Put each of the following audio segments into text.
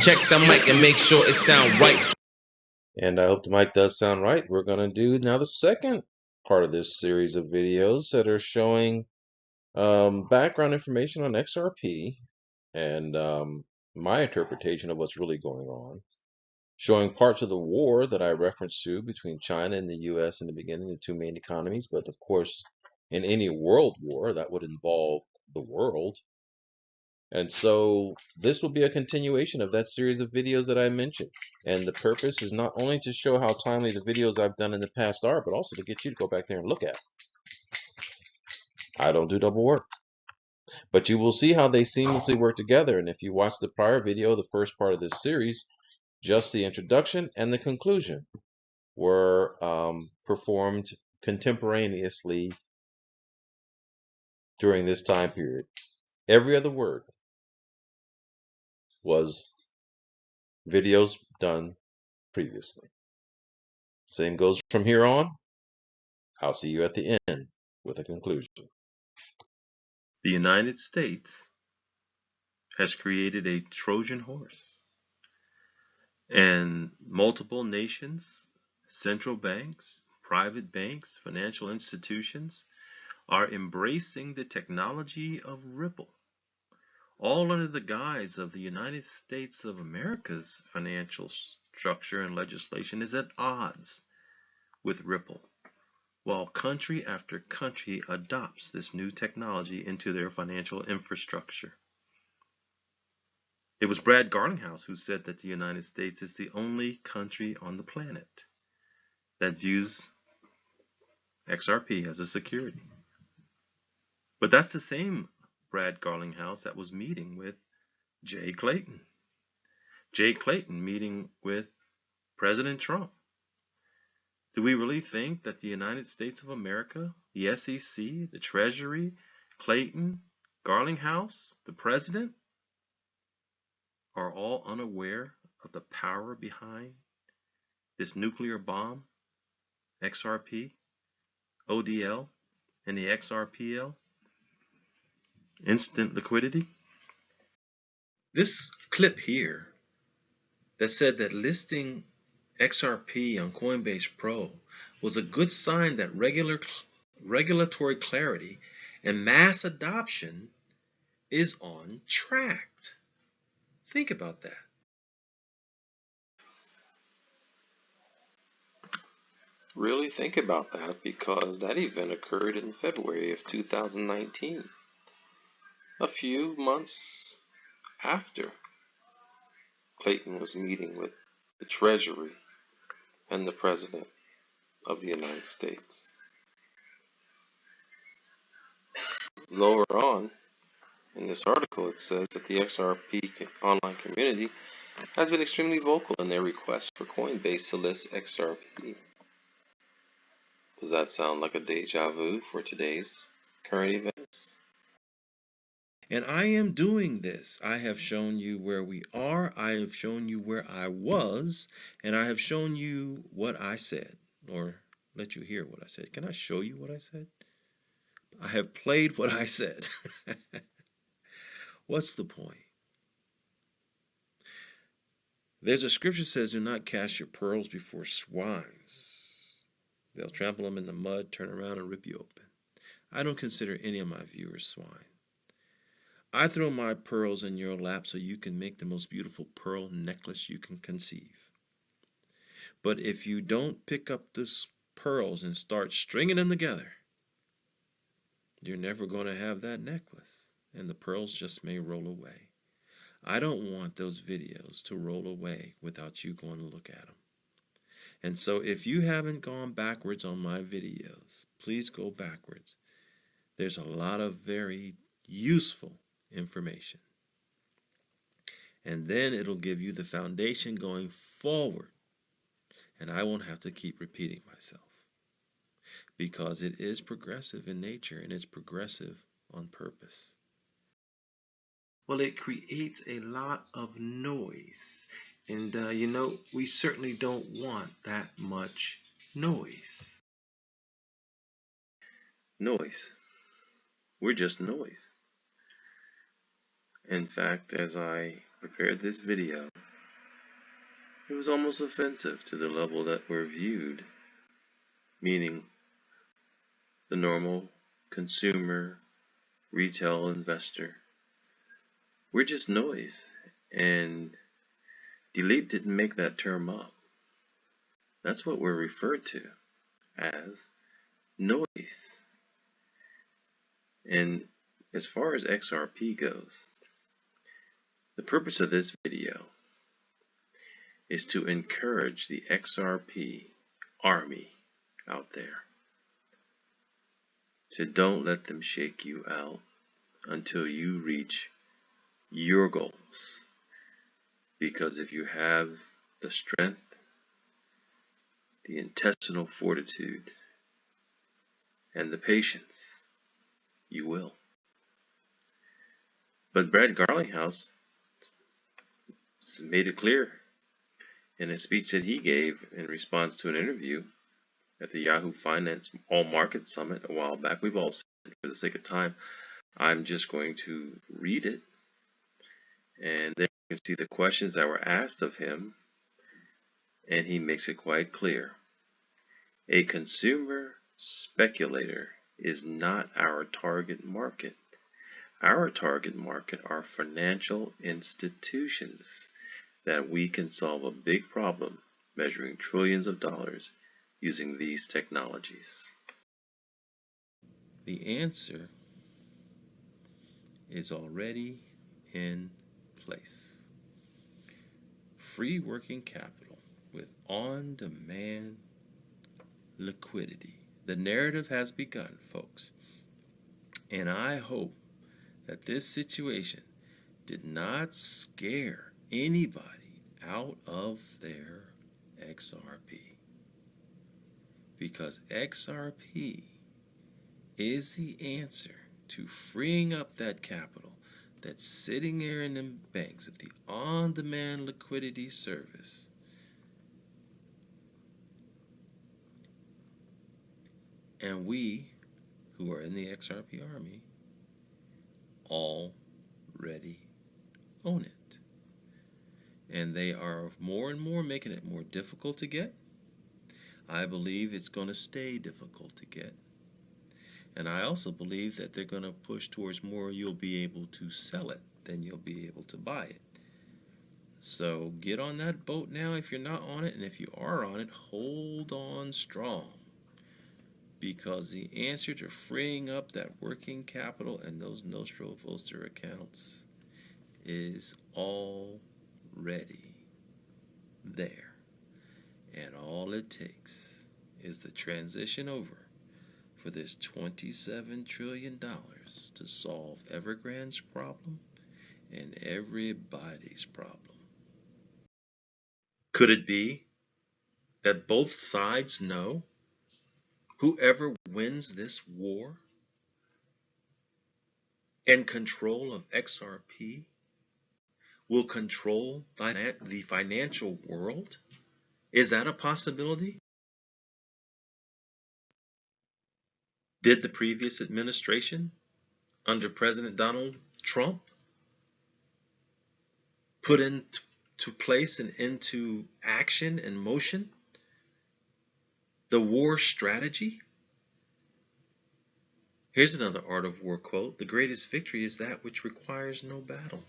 Check the mic and make sure it sound right. And I hope the mic does sound right. We're going to do now the second part of this series of videos that are showing background information on XRP and my interpretation of what's really going on, showing parts of the war that I referenced to between China and the US in the beginning, the two main economies. But of course, in any world war, that would involve the world. And so this will be a continuation of that series of videos that I mentioned. And the purpose is not only to show how timely the videos I've done in the past are, but also to get you to go back there and look at. I don't do double work. But you will see how they seamlessly work together. And if you watch the prior video, the first part of this series, just the introduction and the conclusion were performed contemporaneously during this time period. Every other word was videos done previously. Same goes from here on. I'll see you at the end with a conclusion. The United States has created a Trojan horse, and multiple nations, central banks, private banks, financial institutions are embracing the technology of Ripple, all under the guise of the United States of America's financial structure and legislation is at odds with Ripple, while country after country adopts this new technology into their financial infrastructure. It was Brad Garlinghouse who said that the United States is the only country on the planet that views XRP as a security. But that's the same Brad Garlinghouse that was meeting with Jay Clayton. Jay Clayton meeting with President Trump. Do we really think that the United States of America, the SEC, the Treasury, Clayton, Garlinghouse, the President, are all unaware of the power behind this nuclear bomb, XRP, ODL, and the XRPL, instant liquidity? This clip here that said that listing XRP on Coinbase Pro was a good sign that regulatory clarity and mass adoption is on track. Think about that. Really think about that, because that event occurred in February of 2019, a few months after Clayton was meeting with the Treasury and the President of the United States. Lower on in this article, it says that the XRP online community has been extremely vocal in their request for Coinbase to list XRP. Does that sound like a deja vu for today's current events? And I am doing this. I have shown you where we are. I have shown you where I was. And I have shown you what I said, or let you hear what I said. Can I show you what I said? I have played what I said. What's the point? There's a scripture that says, do not cast your pearls before swines. They'll trample them in the mud, turn around, and rip you open. I don't consider any of my viewers swine. I throw my pearls in your lap so you can make the most beautiful pearl necklace you can conceive. But if you don't pick up these pearls and start stringing them together, you're never going to have that necklace, and the pearls just may roll away. I don't want those videos to roll away without you going to look at them. And so if you haven't gone backwards on my videos, please go backwards. There's a lot of very useful information. And then it'll give you the foundation going forward. And I won't have to keep repeating myself, because it is progressive in nature, and it's progressive on purpose. Well, it creates a lot of noise. And, we certainly don't want that much noise. Noise. We're just noise. In fact, as I prepared this video, It was almost offensive to the level that we're viewed, meaning the normal consumer, retail investor. We're just noise, and Delete didn't make that term up. That's what we're referred to as noise. And as far as XRP goes, the purpose of this video is to encourage the XRP army out there to don't let them shake you out until you reach your goals. Because if you have the strength, the intestinal fortitude, and the patience, you will. But Brad Garlinghouse made it clear in a speech that he gave in response to an interview at the Yahoo Finance All Market Summit a while back. We've all seen it. For the sake of time, I'm just going to read it, and there you can see the questions that were asked of him, and he makes it quite clear. A consumer speculator is not our target market. Our target market are financial institutions that we can solve a big problem measuring trillions of dollars using these technologies. The answer is already in place. Free working capital with on-demand liquidity. The narrative has begun, folks. And I hope that this situation did not scare anybody out of their XRP. Because XRP is the answer to freeing up that capital that's sitting there in them banks with the on-demand liquidity service. And we, who are in the XRP army, already own it. And they are more and more making it more difficult to get. I believe it's going to stay difficult to get. And I also believe that they're going to push towards more you'll be able to sell it than you'll be able to buy it. So get on that boat now if you're not on it, and if you are on it, hold on strong. Because the answer to freeing up that working capital and those Nostro Voster accounts is already there. And all it takes is the transition over for this $27 trillion to solve Evergrande's problem and everybody's problem. Could it be that both sides know whoever wins this war and control of XRP will control the financial world? Is that a possibility? Did the previous administration, under President Donald Trump, put into place and into action and motion the war strategy? Here's another Art of War quote. The greatest victory is that which requires no battle.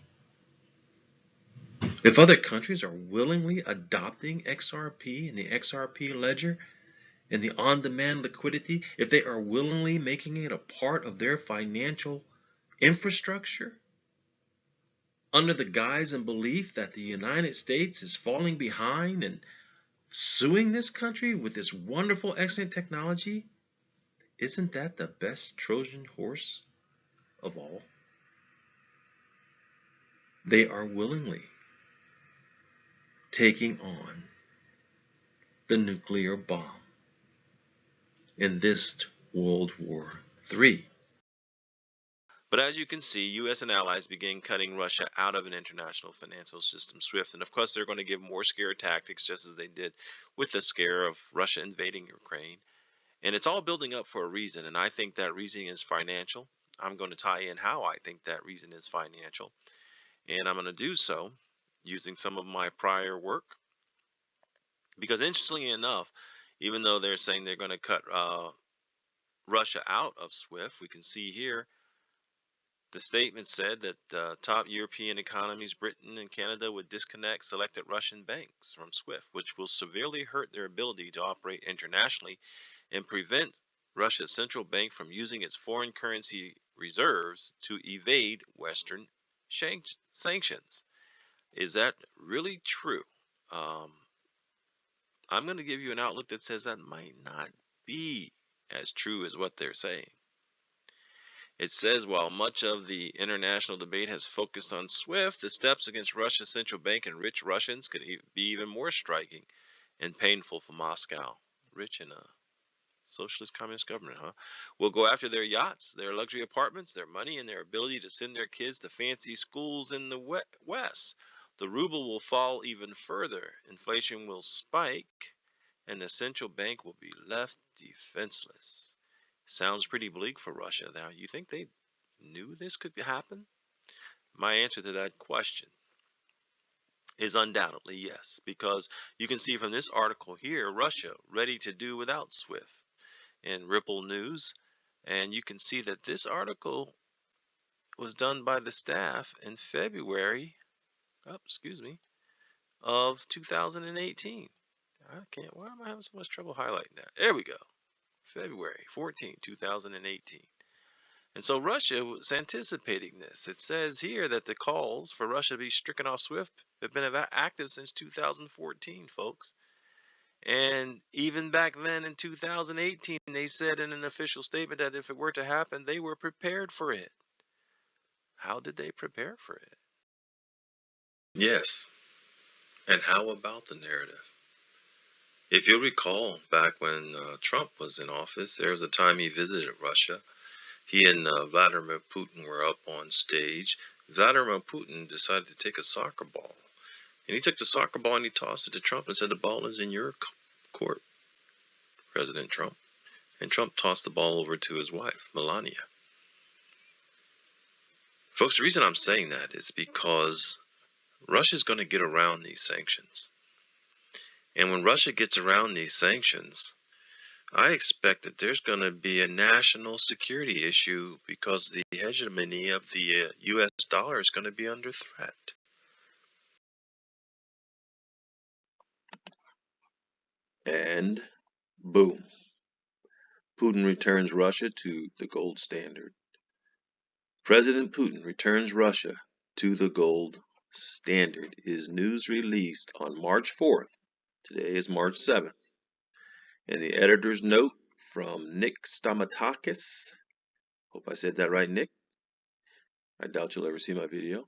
If other countries are willingly adopting XRP and the XRP ledger and the on-demand liquidity, if they are willingly making it a part of their financial infrastructure, under the guise and belief that the United States is falling behind and suing this country with this wonderful, excellent technology, isn't that the best Trojan horse of all? They are willingly taking on the nuclear bomb in this World War III. But as you can see, U.S. and allies began cutting Russia out of an international financial system, SWIFT. And of course, they're going to give more scare tactics, just as they did with the scare of Russia invading Ukraine. And it's all building up for a reason. And I think that reason is financial. I'm going to tie in how I think that reason is financial. And I'm going to do so using some of my prior work Because interestingly enough, even though they're saying they're going to cut Russia out of SWIFT, we can see here the statement said that top European economies, Britain and Canada, would disconnect selected Russian banks from SWIFT, which will severely hurt their ability to operate internationally and prevent Russia's central bank from using its foreign currency reserves to evade Western sanctions. Is that really true? Um, I'm going to give you an outlook that says that might not be as true as what they're saying. It says while much of the international debate has focused on SWIFT, the steps against Russia's central bank and rich Russians could be even more striking and painful for Moscow. Rich in a socialist communist government, huh? Will go after their yachts, their luxury apartments, their money, and their ability to send their kids to fancy schools in the West. The ruble will fall even further. Inflation will spike, and the central bank will be left defenseless. Sounds pretty bleak for Russia. Now, you think they knew this could happen? My answer to that question is undoubtedly yes, because you can see from this article here, Russia ready to do without SWIFT in Ripple News, and you can see that this article was done by the staff in February, of 2018. I can't, why am I having so much trouble highlighting that? There we go. February 14, 2018. And so Russia was anticipating this. It says here that the calls for Russia to be stricken off SWIFT have been active since 2014, folks. And even back then in 2018, they said in an official statement that if it were to happen, they were prepared for it. How did they prepare for it? Yes. And how about the narrative? If you'll recall, back when Trump was in office, there was a time he visited Russia. He and Vladimir Putin were up on stage. Vladimir Putin decided to take a soccer ball. And he took the soccer ball and he tossed it to Trump and said, "The ball is in your court, President Trump." And Trump tossed the ball over to his wife, Melania. Folks, the reason I'm saying that is because Russia's going to get around these sanctions. And when Russia gets around these sanctions, I expect that there's going to be a national security issue because the hegemony of the U.S. dollar is going to be under threat. And boom, Putin returns Russia to the gold standard. President Putin returns Russia to the gold standard is news released on March 4th. Today is March 7th. And the editor's note from Nick Stamatakis. Hope I said that right, Nick. I doubt you'll ever see my video.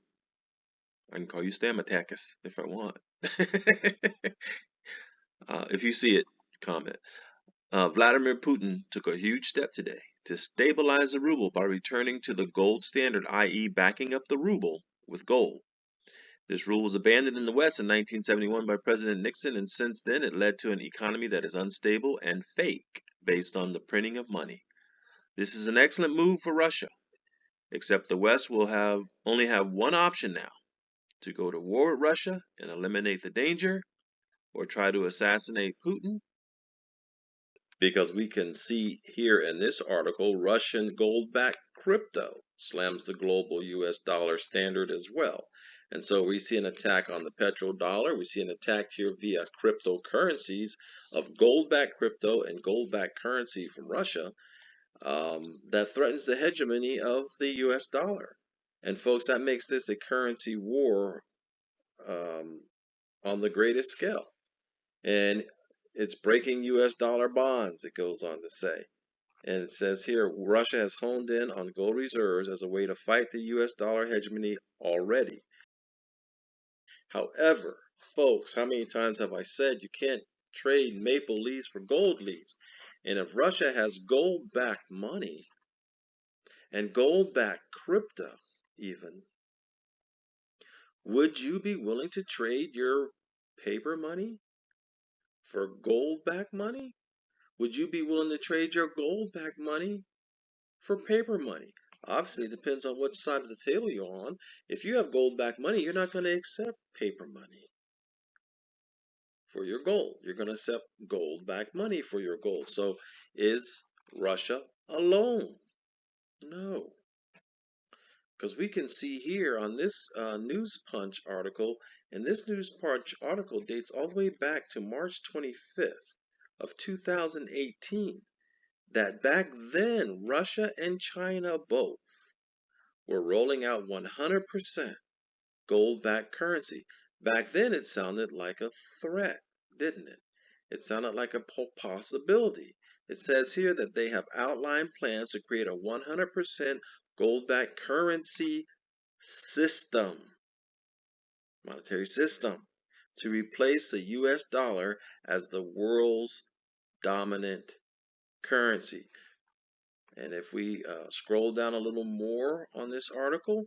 I can call you Stamatakis if I want. If you see it, comment. Vladimir Putin took a huge step today to stabilize the ruble by returning to the gold standard, i.e. backing up the ruble with gold. This rule was abandoned in the West in 1971 by President Nixon, and since then it led to an economy that is unstable and fake based on the printing of money. This is an excellent move for Russia, except the West will only have one option now: to go to war with Russia and eliminate the danger, or try to assassinate Putin. Because we can see here in this article, Russian gold-backed crypto slams the global US dollar standard as well. And so we see an attack on the petrodollar. We see an attack here via cryptocurrencies of gold-backed crypto and gold-backed currency from Russia that threatens the hegemony of the US dollar. And folks, that makes this a currency war on the greatest scale. And it's breaking US dollar bonds, it goes on to say. And it says here, Russia has honed in on gold reserves as a way to fight the US dollar hegemony already. However, folks, how many times have I said you can't trade maple leaves for gold leaves? And if Russia has gold-backed money and gold-backed crypto even, would you be willing to trade your paper money for gold-backed money? Would you be willing to trade your gold-backed money for paper money? Obviously, it depends on what side of the table you're on. If you have gold-backed money, you're not going to accept paper money. for your gold. You're going to accept gold-backed money for your gold. So is Russia alone? No. Because we can see here on this News Punch article, and this News Punch article dates all the way back to March 25th of 2018, that back then Russia and China both were rolling out 100% gold-backed currency. Back then it sounded like a threat, didn't it? It sounded like a possibility. It says here that they have outlined plans to create a 100% gold-backed currency system, monetary system, to replace the US dollar as the world's dominant currency. And if we scroll down a little more on this article,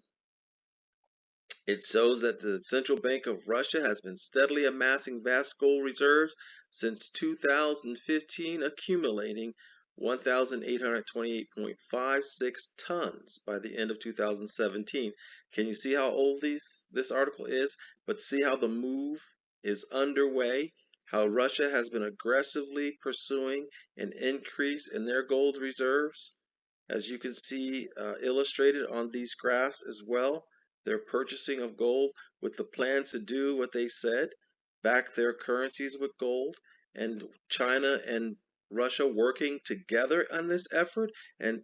it shows that the Central Bank of Russia has been steadily amassing vast gold reserves since 2015, accumulating 1,828.56 tons by the end of 2017. Can you see how old this article is? But see how the move is underway, how Russia has been aggressively pursuing an increase in their gold reserves, as you can see illustrated on these graphs as well. Their purchasing of gold with the plans to do what they said, back their currencies with gold, and China and Russia working together on this effort. And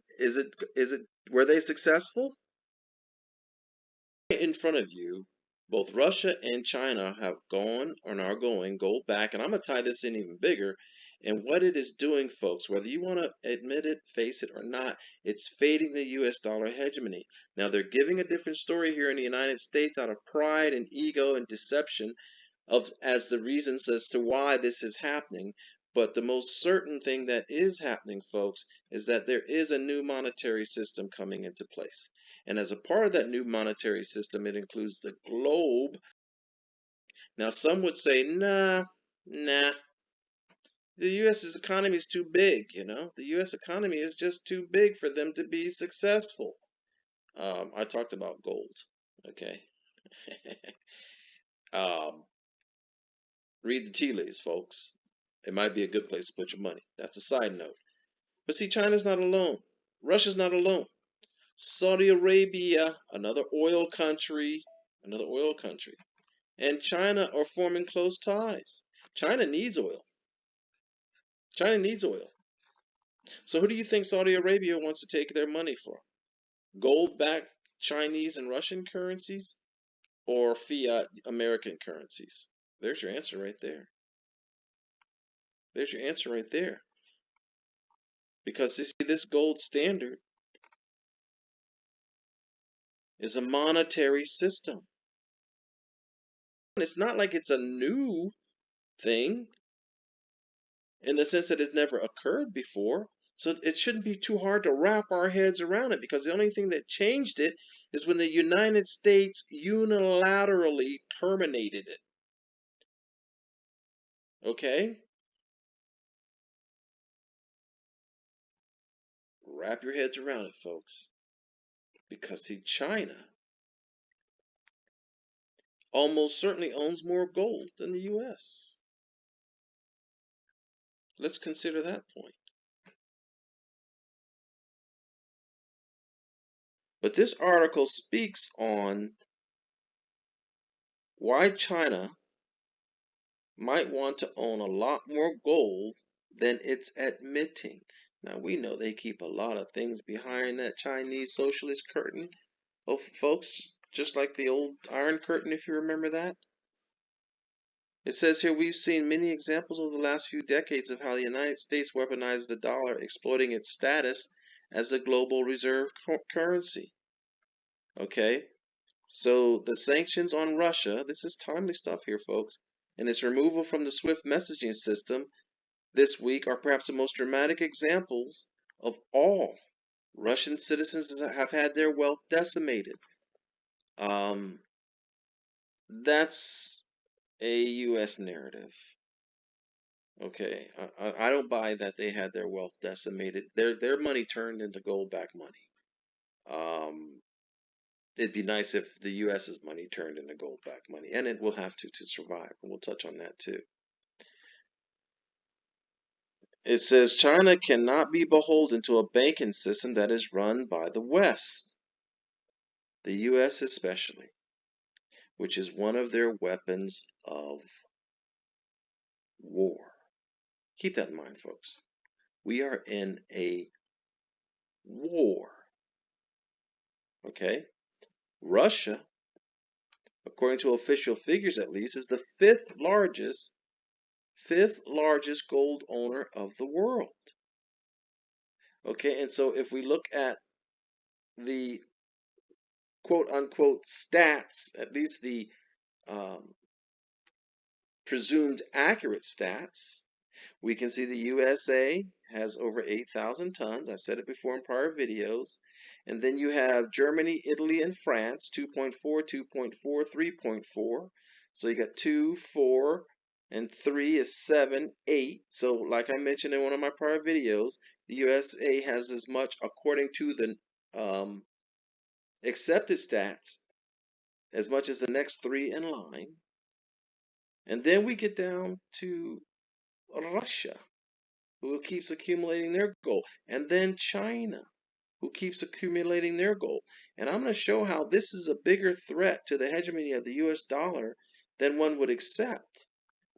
were they successful? In front of you, both Russia and China have gone and are going gold back, and I'm going to tie this in even bigger. And what it is doing, folks, whether you want to admit it, face it, or not, it's fading the US dollar hegemony. Now, they're giving a different story here in the United States out of pride and ego and deception as the reasons as to why this is happening. But the most certain thing that is happening, folks, is that there is a new monetary system coming into place. And as a part of that new monetary system, it includes the globe. Now, some would say, nah, the U.S.'s economy is too big, The U.S. economy is just too big for them to be successful. I talked about gold, okay? Read the tea leaves, folks. It might be a good place to put your money. That's a side note. But see, China's not alone. Russia's not alone. Saudi Arabia, another oil country, and China are forming close ties. China needs oil. So who do you think Saudi Arabia wants to take their money for? Gold-backed Chinese and Russian currencies or fiat American currencies? There's your answer right there. Because you see, this gold standard is a monetary system. It's not like it's a new thing in the sense that it never occurred before. So it shouldn't be too hard to wrap our heads around it, because the only thing that changed it is when the United States unilaterally terminated it. Okay? Wrap your heads around it, folks. Because see, China almost certainly owns more gold than the U.S. Let's consider that point. But this article speaks on why China might want to own a lot more gold than it's admitting. Now, we know they keep a lot of things behind that Chinese socialist curtain, folks, just like the old Iron Curtain, if you remember that. It says here, we've seen many examples over the last few decades of how the United States weaponizes the dollar, exploiting its status as a global reserve currency. Okay, so the sanctions on Russia, this is timely stuff here, folks, and its removal from the SWIFT messaging system this week are perhaps the most dramatic examples of all. Russian citizens have had their wealth decimated. That's a U.S. narrative. Okay, I don't buy that they had their wealth decimated. Their money turned into gold-backed money. It'd be nice if the U.S.'s money turned into gold-backed money, and it will have to survive, and we'll touch on that too. it says China cannot be beholden to a banking system that is run by the West, the U.S. especially, which is one of their weapons of war. Keep that in mind, folks. We are in a war. Okay? Russia, according to official figures at least, is the fifth largest gold owner of the world. Okay, and so if we look at the quote unquote stats, at least the presumed accurate stats, we can see the USA has over 8,000 tons. I've said it before in prior videos. And then you have Germany, Italy, and France, 2.4, 2.4, 3.4. So you got 2, 4, and 3 is 7, 8. So like I mentioned in one of my prior videos, the USA has as much, according to the accepted stats, as much as the next 3 in line. And then we get down to Russia, who keeps accumulating their gold, and then China, who keeps accumulating their gold. And I'm going to show how this is a bigger threat to the hegemony of the US dollar than one would accept,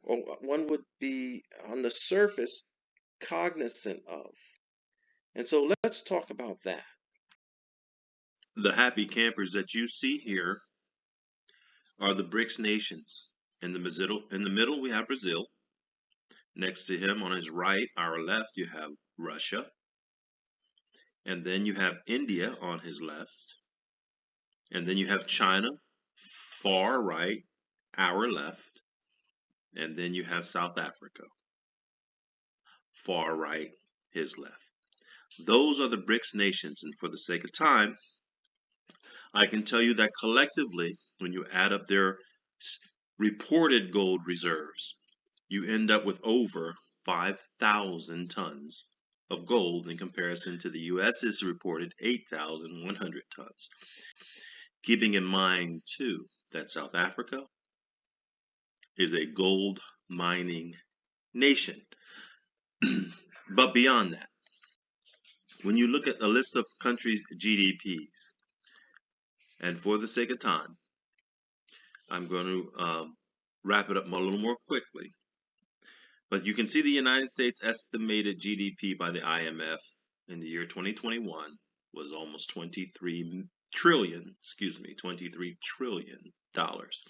or one would be on the surface cognizant of. And so let's talk about that. The happy campers that you see here are the BRICS nations. In the middle, we have Brazil. Next to him, on his right, our left, you have Russia. And then you have India on his left. And then you have China, far right, our left. And then you have South Africa, far right, his left. Those are the BRICS nations. And for the sake of time, I can tell you that collectively, when you add up their reported gold reserves, you end up with over 5,000 tons of gold in comparison to the US's reported 8,100 tons. Keeping in mind, too, that South Africa is a gold mining nation. But beyond that, when you look at a list of countries' GDPs, and for the sake of time, I'm going to wrap it up a little more quickly. But you can see the United States estimated GDP by the IMF in the year 2021 was almost 23 trillion dollars.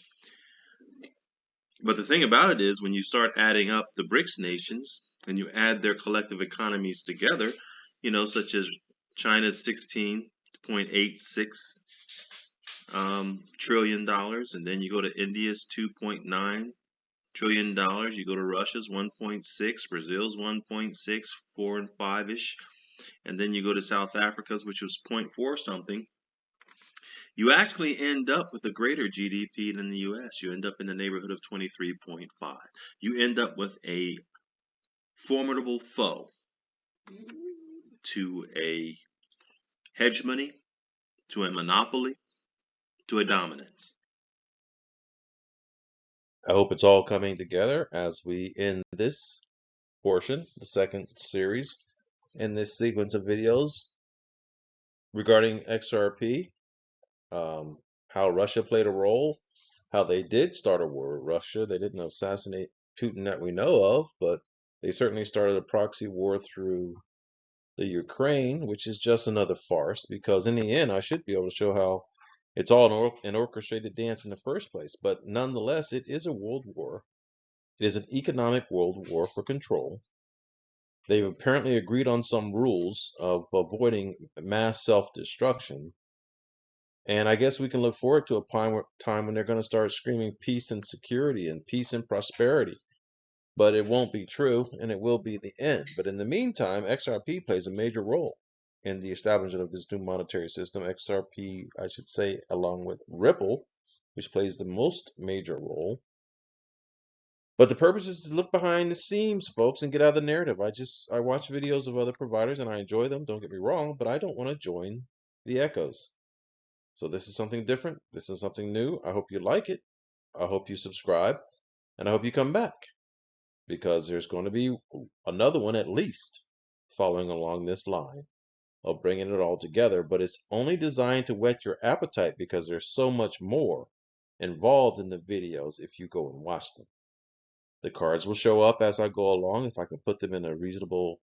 But the thing about it is, when you start adding up the BRICS nations and you add their collective economies together, such as China's $16.86 trillion dollars, and then you go to India's $2.9 trillion dollars, you go to Russia's 1.6, Brazil's 1.6, 4 and 5-ish, and then you go to South Africa's, which was 0.4 something. You actually end up with a greater GDP than the US. You end up in the neighborhood of 23.5. You end up with a formidable foe to a hegemony, to a monopoly, to a dominance. I hope it's all coming together as we end this portion, the second series in this sequence of videos regarding XRP, how Russia played a role, how they did start a war with Russia. They didn't assassinate Putin that we know of, but they certainly started a proxy war through the Ukraine, which is just another farce, because in the end, I should be able to show how it's all an orchestrated dance in the first place. But nonetheless, it is a world war. It is an economic world war for control. They've apparently agreed on some rules of avoiding mass self-destruction. And I guess we can look forward to a time when they're going to start screaming peace and security and peace and prosperity. But it won't be true, and it will be the end. But in the meantime, XRP plays a major role in the establishment of this new monetary system. XRP, I should say, along with Ripple, which plays the most major role. But the purpose is to look behind the scenes, folks, and get out of the narrative. I watch videos of other providers, and I enjoy them, don't get me wrong, but I don't want to join the echoes. So this is something different. This is something new. I hope you like it. I hope you subscribe, and I hope you come back. because there's going to be another one at least following along this line of bringing it all together, but it's only designed to whet your appetite because there's so much more involved in the videos if you go and watch them. The cards will show up as I go along if I can put them in a reasonable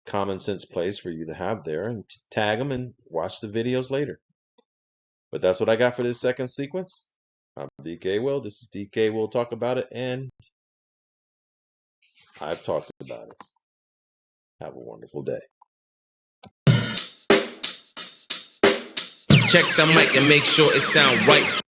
common sense place for you to have there, and tag them and watch the videos later. But that's what I got for this second sequence. I'm DK Will. This is DK Will Talk About It, and I've talked about it. Have a wonderful day. Check the mic and make sure it sound right.